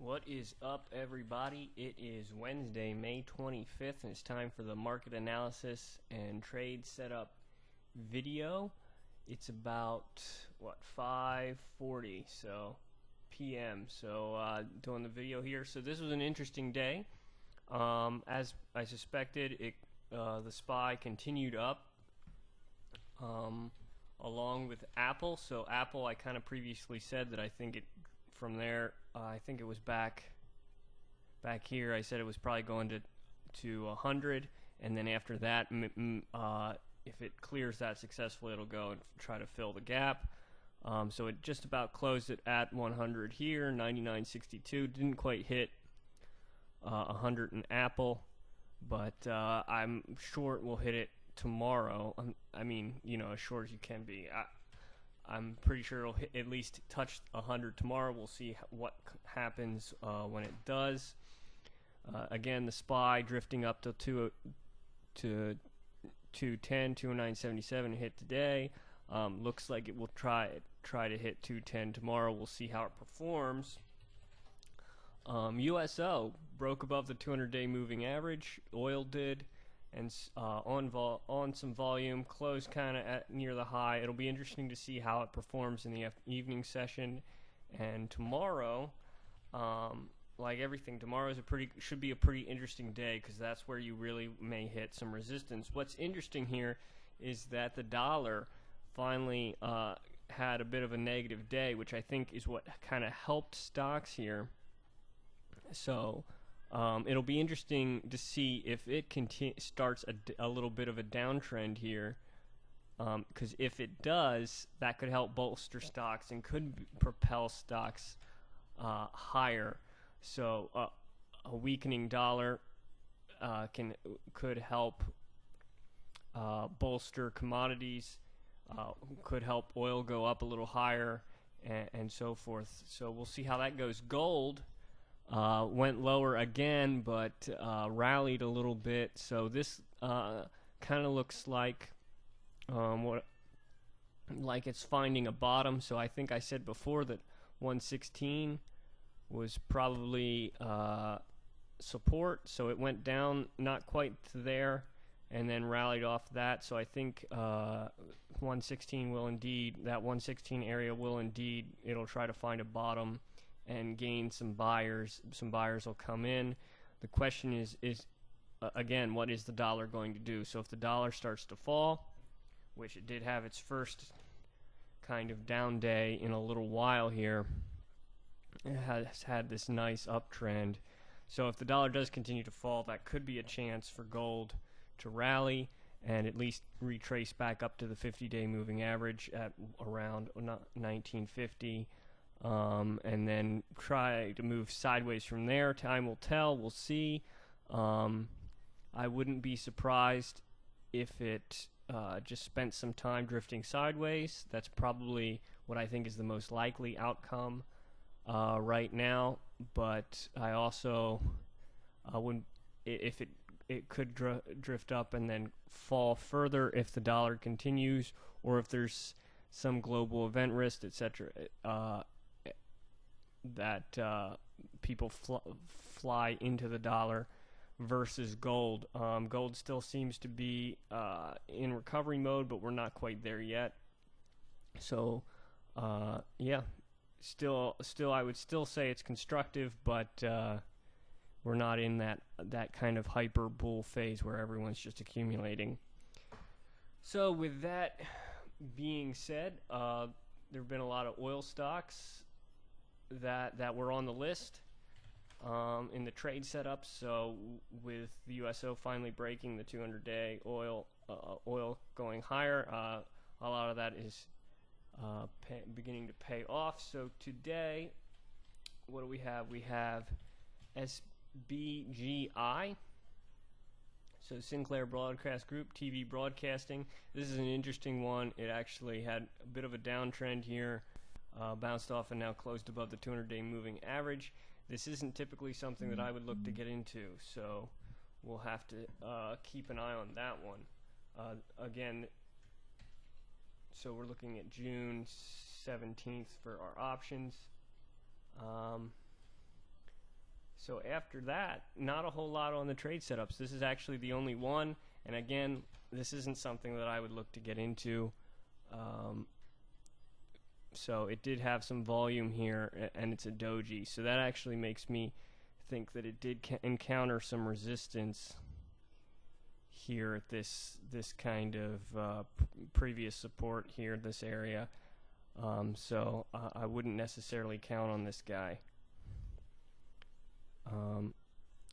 What is up, everybody? It is Wednesday, May 25th, and it's time for the market analysis and trade setup video. It's about, 5:40 p.m. Doing the video here. So this was an interesting day. As I suspected, the SPY continued up along with Apple. So Apple, I kind of previously said that I think it from there. I think it was back here. I said it was probably going to 100, and then after that, if it clears that successfully, it'll go and try to fill the gap. So it just about closed it at 100 here, 99.62. Didn't quite hit 100 in Apple, but I'm sure it will hit it tomorrow. I mean, as short as you can be. I'm pretty sure it'll at least touch 100 tomorrow. We'll see what happens when it does. Again, the SPY drifting up to 210, 209.77 hit today. Looks like it will try to hit 210 tomorrow. We'll see how it performs. USO broke above the 200-day moving average. Oil did. And on some volume, closed kind of near the high. It'll be interesting to see how it performs in the evening session. And tomorrow, like everything, tomorrow should be a pretty interesting day because that's where you really may hit some resistance. What's interesting here is that the dollar finally had a bit of a negative day, which I think is what kind of helped stocks here. So it'll be interesting to see if it starts a little bit of a downtrend here, because if it does, that could help bolster stocks and could propel stocks higher. So a weakening dollar could help bolster commodities, could help oil go up a little higher, and so forth. So we'll see how that goes. Gold went lower again, but rallied a little bit. So this kind of looks like it's finding a bottom. So I think I said before that 116 was probably support. So it went down, not quite to there, and then rallied off that. So I think 116 will indeed, that 116 area will indeed, it'll try to find a bottom and gain some buyers. Some buyers will come in. The question is again, what is the dollar going to do? So if the dollar starts to fall, which it did have its first kind of down day in a little while here, it has had this nice uptrend. So if the dollar does continue to fall, that could be a chance for gold to rally and at least retrace back up to the 50-day moving average at around 1950. And then try to move sideways from there. Time will tell. We'll see. I wouldn't be surprised if it just spent some time drifting sideways. That's probably what I think is the most likely outcome right now. But I also wouldn't, if it could drift up and then fall further if the dollar continues, or if there's some global event risk, etc. That people fly into the dollar versus gold. Gold still seems to be in recovery mode, but we're not quite there yet. So, yeah, still, I would still say it's constructive, but we're not in that kind of hyper bull phase where everyone's just accumulating. So, with that being said, there have been a lot of oil stocks that were on the list in the trade setup. So with the USO finally breaking the 200-day oil going higher, a lot of that is beginning to pay off. So today, what do we have? We have SBGI. So Sinclair Broadcast Group, TV broadcasting. This is an interesting one. It actually had a bit of a downtrend here. Bounced off and now closed above the 200-day moving average. This isn't typically something that I would look to get into, so we'll have to keep an eye on that one. Again, so we're looking at June 17th for our options. So after that, not a whole lot on the trade setups. This is actually the only one, and again, this isn't something that I would look to get into. So it did have some volume here, and it's a doji. So that actually makes me think that it did encounter some resistance here at this kind of previous support here, this area. So I wouldn't necessarily count on this guy.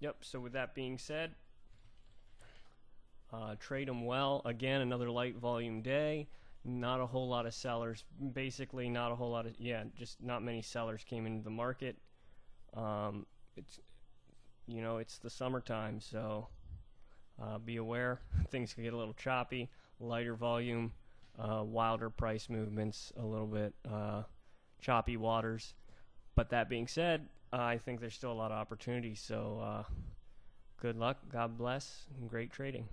Yep, so with that being said, trade them well. Again, another light volume day. Not a whole lot of sellers. Basically, not a whole lot of, just not many sellers came into the market. It's the summertime, so be aware. Things can get a little choppy. Lighter volume, wilder price movements, a little bit choppy waters. But that being said, I think there's still a lot of opportunity, so good luck, God bless, and great trading.